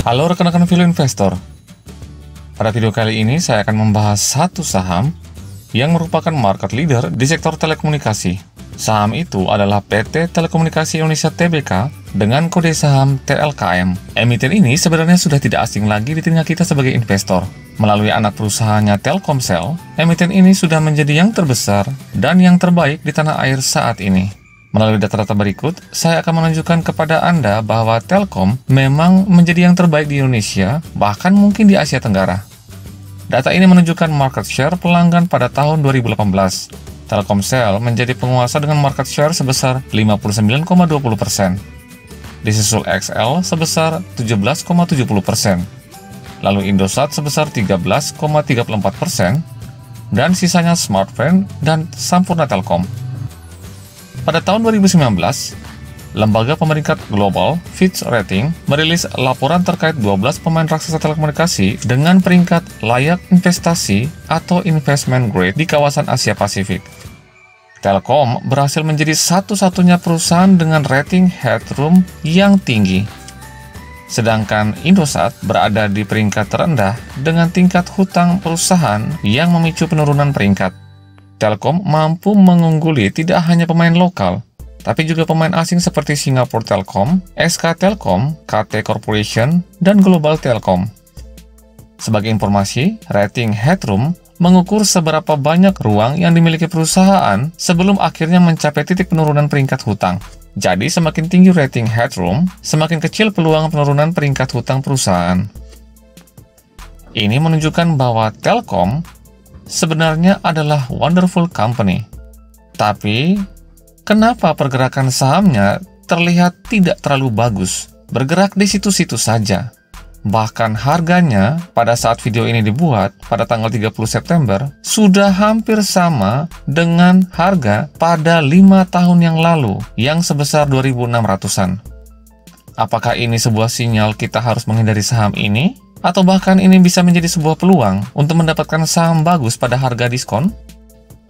Halo rekan-rekan Vilo Investor. Pada video kali ini saya akan membahas satu saham yang merupakan market leader di sektor telekomunikasi. Saham itu adalah PT Telekomunikasi Indonesia Tbk dengan kode saham TLKM. Emiten ini sebenarnya sudah tidak asing lagi di telinga kita sebagai investor. Melalui anak perusahaannya Telkomsel, emiten ini sudah menjadi yang terbesar dan yang terbaik di tanah air saat ini. Melalui data-data berikut, saya akan menunjukkan kepada Anda bahwa Telkom memang menjadi yang terbaik di Indonesia, bahkan mungkin di Asia Tenggara. Data ini menunjukkan market share pelanggan pada tahun 2018. Telkomsel menjadi penguasa dengan market share sebesar 59,20%. Disusul XL sebesar 17,70%. Lalu Indosat sebesar 13,34%. Dan sisanya Smartfren dan Sampurna Telkom. Pada tahun 2019, lembaga pemeringkat global Fitch Ratings merilis laporan terkait 12 pemain raksasa telekomunikasi dengan peringkat layak investasi atau investment grade di kawasan Asia Pasifik. Telkom berhasil menjadi satu-satunya perusahaan dengan rating headroom yang tinggi. Sedangkan Indosat berada di peringkat terendah dengan tingkat hutang perusahaan yang memicu penurunan peringkat. Telkom mampu mengungguli tidak hanya pemain lokal, tapi juga pemain asing seperti Singapore Telkom, SK Telkom, KT Corporation, dan Global Telkom. Sebagai informasi, rating headroom mengukur seberapa banyak ruang yang dimiliki perusahaan sebelum akhirnya mencapai titik penurunan peringkat hutang. Jadi, semakin tinggi rating headroom, semakin kecil peluang penurunan peringkat hutang perusahaan. Ini menunjukkan bahwa Telkom sebenarnya adalah wonderful company. Tapi, kenapa pergerakan sahamnya terlihat tidak terlalu bagus? Bergerak di situ-situ saja. Bahkan harganya pada saat video ini dibuat pada tanggal 30 September sudah hampir sama dengan harga pada 5 tahun yang lalu yang sebesar 2.600-an. Apakah ini sebuah sinyal kita harus menghindari saham ini? Atau bahkan ini bisa menjadi sebuah peluang untuk mendapatkan saham bagus pada harga diskon?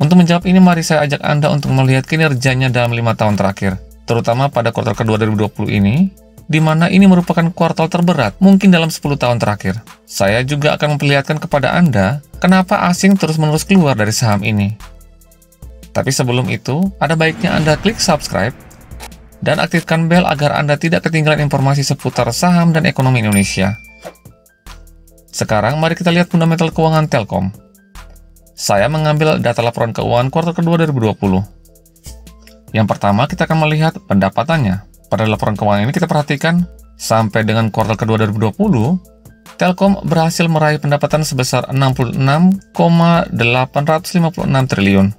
Untuk menjawab ini, mari saya ajak Anda untuk melihat kinerjanya dalam 5 tahun terakhir, terutama pada kuartal kedua 2020 ini, di mana ini merupakan kuartal terberat mungkin dalam 10 tahun terakhir. Saya juga akan memperlihatkan kepada Anda kenapa asing terus-menerus keluar dari saham ini. Tapi sebelum itu, ada baiknya Anda klik subscribe dan aktifkan bel agar Anda tidak ketinggalan informasi seputar saham dan ekonomi Indonesia. Sekarang mari kita lihat fundamental keuangan Telkom. Saya mengambil data laporan keuangan kuartal kedua 2020. Yang pertama, kita akan melihat pendapatannya. Pada laporan keuangan ini kita perhatikan, sampai dengan kuartal kedua 2020, Telkom berhasil meraih pendapatan sebesar 66,856 triliun.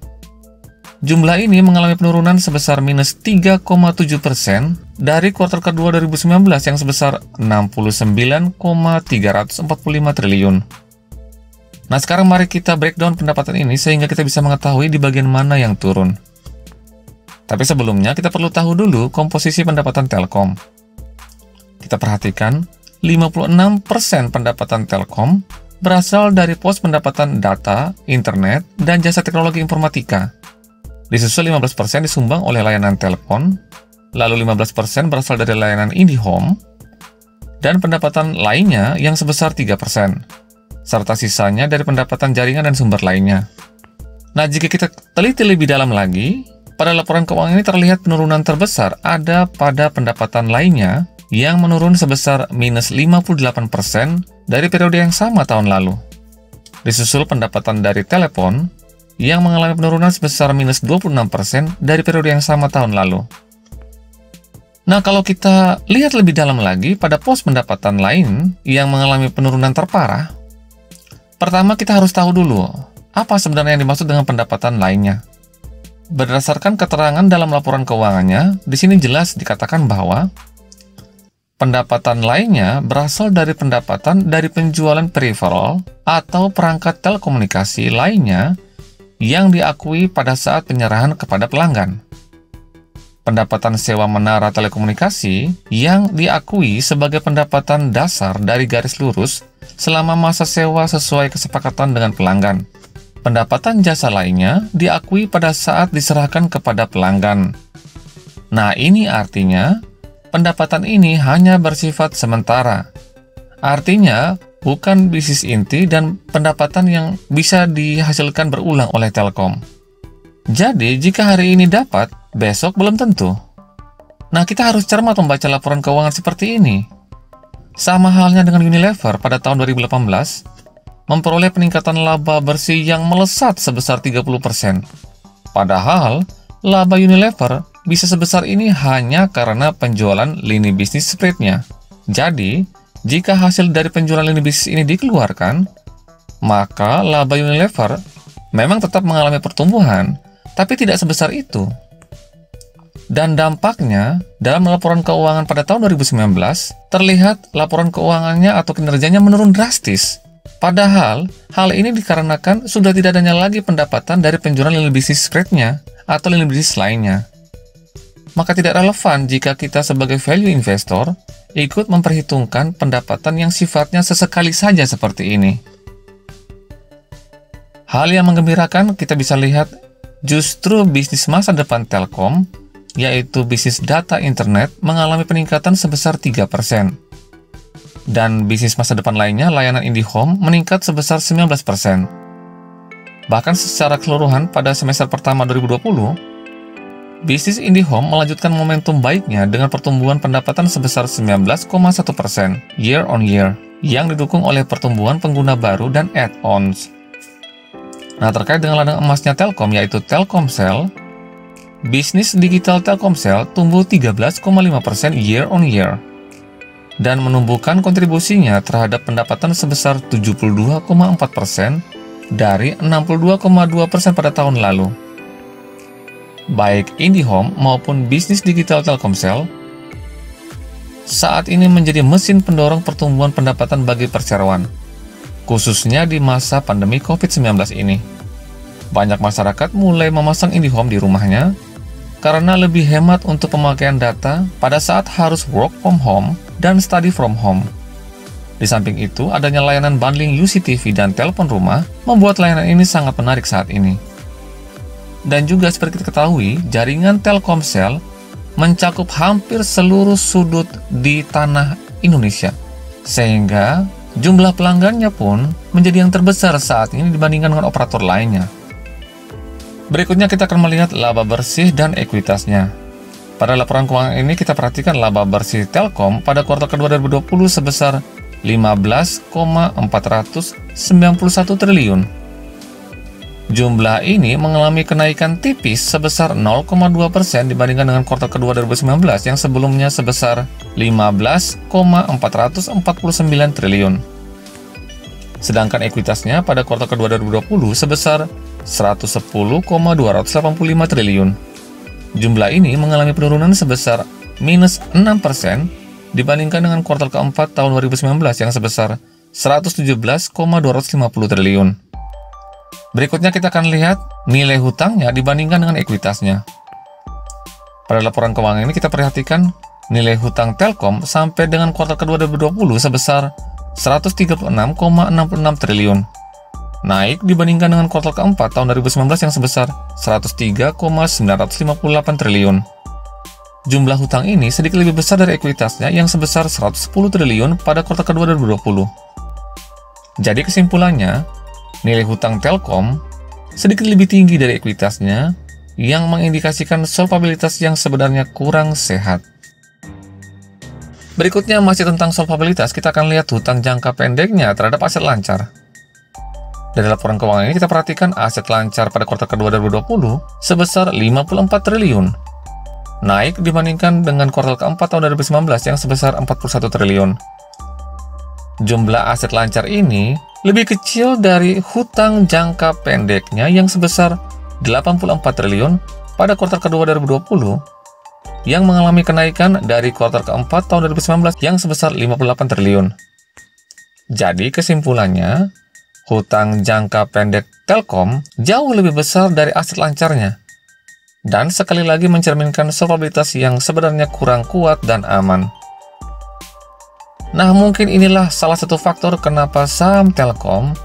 Jumlah ini mengalami penurunan sebesar minus 3,7% dari kuartal kedua 2019 yang sebesar 69,345 triliun. Nah, sekarang mari kita breakdown pendapatan ini sehingga kita bisa mengetahui di bagian mana yang turun. Tapi sebelumnya kita perlu tahu dulu komposisi pendapatan Telkom. Kita perhatikan 56% pendapatan Telkom berasal dari pos pendapatan data, internet, dan jasa teknologi informatika. Disusul 15% disumbang oleh layanan telepon, lalu 15% berasal dari layanan IndiHome, dan pendapatan lainnya yang sebesar 3%, serta sisanya dari pendapatan jaringan dan sumber lainnya. Nah, jika kita teliti lebih dalam lagi, pada laporan keuangan ini terlihat penurunan terbesar ada pada pendapatan lainnya yang menurun sebesar minus 58% dari periode yang sama tahun lalu. Disusul pendapatan dari telepon, yang mengalami penurunan sebesar minus 26% dari periode yang sama tahun lalu. Nah, kalau kita lihat lebih dalam lagi pada pos pendapatan lain yang mengalami penurunan terparah, pertama kita harus tahu dulu, apa sebenarnya yang dimaksud dengan pendapatan lainnya. Berdasarkan keterangan dalam laporan keuangannya, di sini jelas dikatakan bahwa pendapatan lainnya berasal dari pendapatan dari penjualan peripheral atau perangkat telekomunikasi lainnya yang diakui pada saat penyerahan kepada pelanggan. Pendapatan sewa menara telekomunikasi yang diakui sebagai pendapatan dasar dari garis lurus selama masa sewa sesuai kesepakatan dengan pelanggan. Pendapatan jasa lainnya diakui pada saat diserahkan kepada pelanggan. Nah, ini artinya pendapatan ini hanya bersifat sementara, Artinya, bukan bisnis inti dan pendapatan yang bisa dihasilkan berulang oleh Telkom. Jadi, jika hari ini dapat, besok belum tentu. Nah, kita harus cermat membaca laporan keuangan seperti ini. Sama halnya dengan Unilever pada tahun 2018, memperoleh peningkatan laba bersih yang melesat sebesar 30%. Padahal, laba Unilever bisa sebesar ini hanya karena penjualan lini bisnis spreadnya. Jadi, jika hasil dari penjualan lini bisnis ini dikeluarkan, maka laba Unilever memang tetap mengalami pertumbuhan, tapi tidak sebesar itu. Dan dampaknya, dalam laporan keuangan pada tahun 2019, terlihat laporan keuangannya atau kinerjanya menurun drastis. Padahal, hal ini dikarenakan sudah tidak adanya lagi pendapatan dari penjualan lini bisnis spread-nya atau lini bisnis lainnya. Maka tidak relevan jika kita sebagai value investor ikut memperhitungkan pendapatan yang sifatnya sesekali saja seperti ini. Hal yang menggembirakan kita bisa lihat justru bisnis masa depan Telkom, yaitu bisnis data internet, mengalami peningkatan sebesar 3%. Dan bisnis masa depan lainnya, layanan IndiHome, meningkat sebesar 19%. Bahkan secara keseluruhan pada semester pertama 2020, bisnis IndiHome melanjutkan momentum baiknya dengan pertumbuhan pendapatan sebesar 19,1% year on year, yang didukung oleh pertumbuhan pengguna baru dan add-ons. Nah, terkait dengan ladang emasnya Telkom, yaitu Telkomsel, bisnis digital Telkomsel tumbuh 13,5% year on year, dan menumbuhkan kontribusinya terhadap pendapatan sebesar 72,4% dari 62,2% pada tahun lalu. Baik IndiHome maupun bisnis digital Telkomsel saat ini menjadi mesin pendorong pertumbuhan pendapatan bagi perseroan, khususnya di masa pandemi COVID-19 ini. Banyak masyarakat mulai memasang IndiHome di rumahnya karena lebih hemat untuk pemakaian data pada saat harus work from home dan study from home. Di samping itu, adanya layanan bundling UCTV dan telepon rumah membuat layanan ini sangat menarik saat ini. Dan juga seperti kita ketahui, jaringan Telkomsel mencakup hampir seluruh sudut di tanah Indonesia, sehingga jumlah pelanggannya pun menjadi yang terbesar saat ini dibandingkan dengan operator lainnya. Berikutnya kita akan melihat laba bersih dan ekuitasnya. Pada laporan keuangan ini kita perhatikan laba bersih Telkom pada kuartal kedua 2020 sebesar 15,491 triliun. Jumlah ini mengalami kenaikan tipis sebesar 0,2% dibandingkan dengan kuartal kedua 2019 yang sebelumnya sebesar 15,449 triliun. Sedangkan ekuitasnya pada kuartal kedua 2020 sebesar 110,285 triliun. Jumlah ini mengalami penurunan sebesar minus 6% dibandingkan dengan kuartal keempat tahun 2019 yang sebesar 117,250 triliun. Berikutnya kita akan lihat nilai hutangnya dibandingkan dengan ekuitasnya. Pada laporan keuangan ini kita perhatikan nilai hutang Telkom sampai dengan kuartal kedua 2020 sebesar 136,66 triliun. Naik dibandingkan dengan kuartal keempat tahun 2019 yang sebesar 103,958 triliun. Jumlah hutang ini sedikit lebih besar dari ekuitasnya yang sebesar 110 triliun pada kuartal kedua 2020. Jadi kesimpulannya, nilai hutang Telkom sedikit lebih tinggi dari ekuitasnya yang mengindikasikan solvabilitas yang sebenarnya kurang sehat. Berikutnya masih tentang solvabilitas, kita akan lihat hutang jangka pendeknya terhadap aset lancar. Dari laporan keuangan ini kita perhatikan aset lancar pada kuartal kedua 2020 sebesar 54 triliun. Naik dibandingkan dengan kuartal keempat tahun 2019 yang sebesar 41 triliun. Jumlah aset lancar ini lebih kecil dari hutang jangka pendeknya yang sebesar 84 triliun pada kuartal kedua 2020 yang mengalami kenaikan dari kuartal keempat tahun 2019 yang sebesar 58 triliun. Jadi kesimpulannya, hutang jangka pendek Telkom jauh lebih besar dari aset lancarnya, dan sekali lagi mencerminkan solvabilitas yang sebenarnya kurang kuat dan aman. Nah, mungkin inilah salah satu faktor kenapa saham Telkom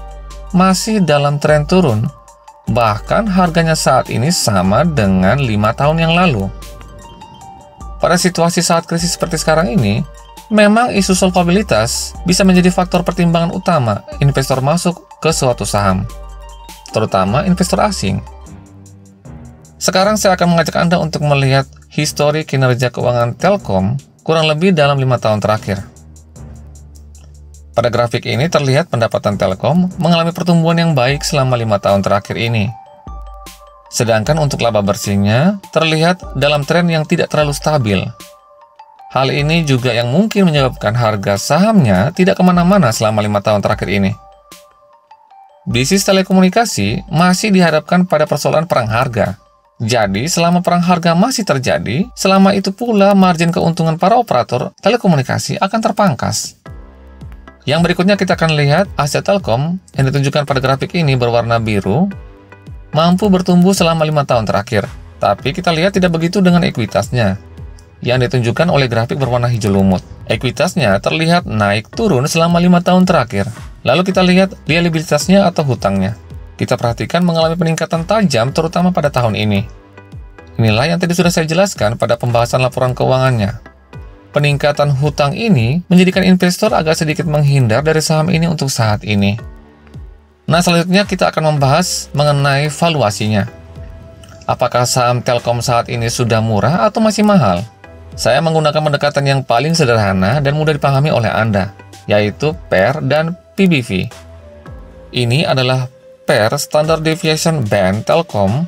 masih dalam tren turun, bahkan harganya saat ini sama dengan 5 tahun yang lalu. Pada situasi saat krisis seperti sekarang ini, Memang isu solvabilitas bisa menjadi faktor pertimbangan utama investor masuk ke suatu saham, terutama investor asing. Sekarang saya akan mengajak Anda untuk melihat histori kinerja keuangan Telkom kurang lebih dalam 5 tahun terakhir. Pada grafik ini terlihat pendapatan Telkom mengalami pertumbuhan yang baik selama 5 tahun terakhir ini. Sedangkan untuk laba bersihnya terlihat dalam tren yang tidak terlalu stabil. Hal ini juga yang mungkin menyebabkan harga sahamnya tidak kemana-mana selama 5 tahun terakhir ini. Bisnis telekomunikasi masih dihadapkan pada persoalan perang harga. Jadi, selama perang harga masih terjadi, selama itu pula margin keuntungan para operator telekomunikasi akan terpangkas. Yang berikutnya kita akan lihat aset Telkom yang ditunjukkan pada grafik ini berwarna biru mampu bertumbuh selama 5 tahun terakhir. Tapi kita lihat tidak begitu dengan ekuitasnya yang ditunjukkan oleh grafik berwarna hijau lumut. Ekuitasnya terlihat naik turun selama 5 tahun terakhir. Lalu kita lihat liabilitasnya atau hutangnya. Kita perhatikan mengalami peningkatan tajam terutama pada tahun ini. Inilah yang tadi sudah saya jelaskan pada pembahasan laporan keuangannya. Peningkatan hutang ini menjadikan investor agak sedikit menghindar dari saham ini untuk saat ini. Nah, selanjutnya kita akan membahas mengenai valuasinya. Apakah saham Telkom saat ini sudah murah atau masih mahal? Saya menggunakan pendekatan yang paling sederhana dan mudah dipahami oleh Anda, yaitu PER dan PBV. Ini adalah PER Standard Deviation Band Telkom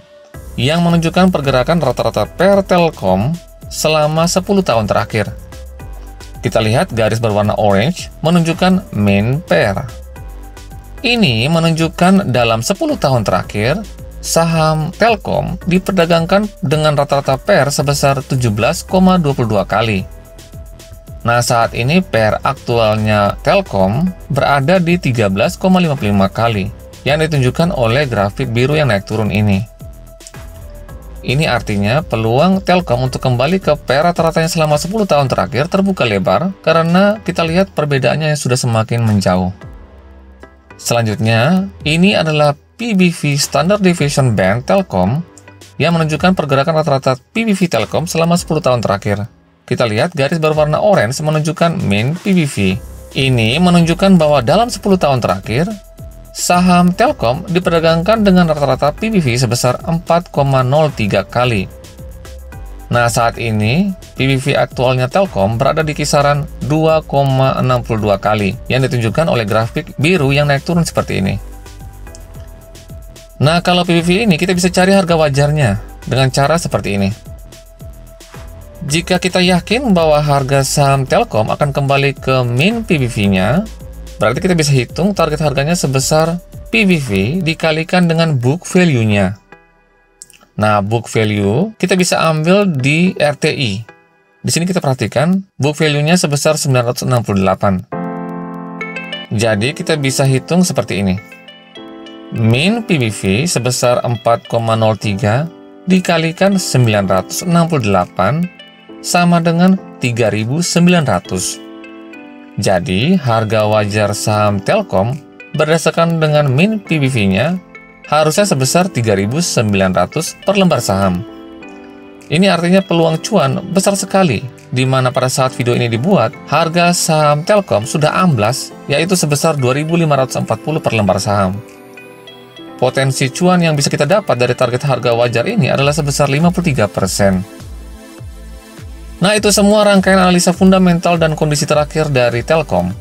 yang menunjukkan pergerakan rata-rata PER Telkom selama 10 tahun terakhir. Kita lihat garis berwarna orange menunjukkan mean PER. Ini menunjukkan dalam 10 tahun terakhir, saham Telkom diperdagangkan dengan rata-rata PER sebesar 17,22 kali. Nah, saat ini PER aktualnya Telkom berada di 13,55 kali, yang ditunjukkan oleh grafik biru yang naik turun ini. Ini artinya peluang Telkom untuk kembali ke PER rata-ratanya selama 10 tahun terakhir terbuka lebar karena kita lihat perbedaannya yang sudah semakin menjauh. Selanjutnya, ini adalah PBV Standard Deviation Band Telkom yang menunjukkan pergerakan rata-rata PBV Telkom selama 10 tahun terakhir. Kita lihat garis berwarna orange menunjukkan mean PBV. Ini menunjukkan bahwa dalam 10 tahun terakhir, saham Telkom diperdagangkan dengan rata-rata PBV sebesar 4,03 kali. Nah, saat ini PBV aktualnya Telkom berada di kisaran 2,62 kali yang ditunjukkan oleh grafik biru yang naik turun seperti ini. Nah, kalau PBV ini kita bisa cari harga wajarnya dengan cara seperti ini. Jika kita yakin bahwa harga saham Telkom akan kembali ke mean PBV-nya, berarti kita bisa hitung target harganya sebesar PBV dikalikan dengan book value-nya. Nah, book value kita bisa ambil di RTI. Di sini kita perhatikan book value-nya sebesar 968. Jadi kita bisa hitung seperti ini. Mean PBV sebesar 4,03 dikalikan 968 sama dengan 3.900. Jadi harga wajar saham Telkom berdasarkan dengan mean PBV-nya harusnya sebesar 3.900 per lembar saham. Ini artinya peluang cuan besar sekali, di mana pada saat video ini dibuat, harga saham Telkom sudah amblas, yaitu sebesar 2.540 per lembar saham. Potensi cuan yang bisa kita dapat dari target harga wajar ini adalah sebesar 53%. Nah, itu semua rangkaian analisa fundamental dan kondisi terakhir dari Telkom.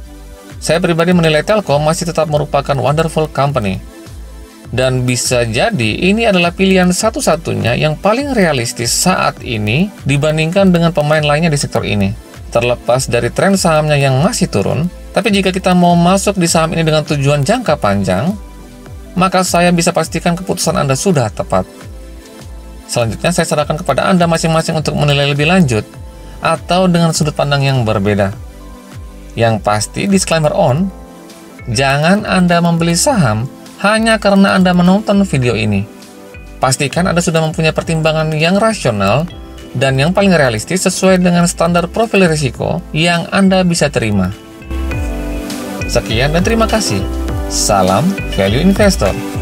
Saya pribadi menilai Telkom masih tetap merupakan wonderful company. Dan bisa jadi ini adalah pilihan satu-satunya yang paling realistis saat ini dibandingkan dengan pemain lainnya di sektor ini. Terlepas dari tren sahamnya yang masih turun, tapi jika kita mau masuk di saham ini dengan tujuan jangka panjang, maka saya bisa pastikan keputusan Anda sudah tepat. Selanjutnya saya serahkan kepada Anda masing-masing untuk menilai lebih lanjut atau dengan sudut pandang yang berbeda. Yang pasti, disclaimer on, jangan Anda membeli saham hanya karena Anda menonton video ini. Pastikan Anda sudah mempunyai pertimbangan yang rasional dan yang paling realistis sesuai dengan standar profil risiko yang Anda bisa terima. Sekian dan terima kasih. Salam Value Investor.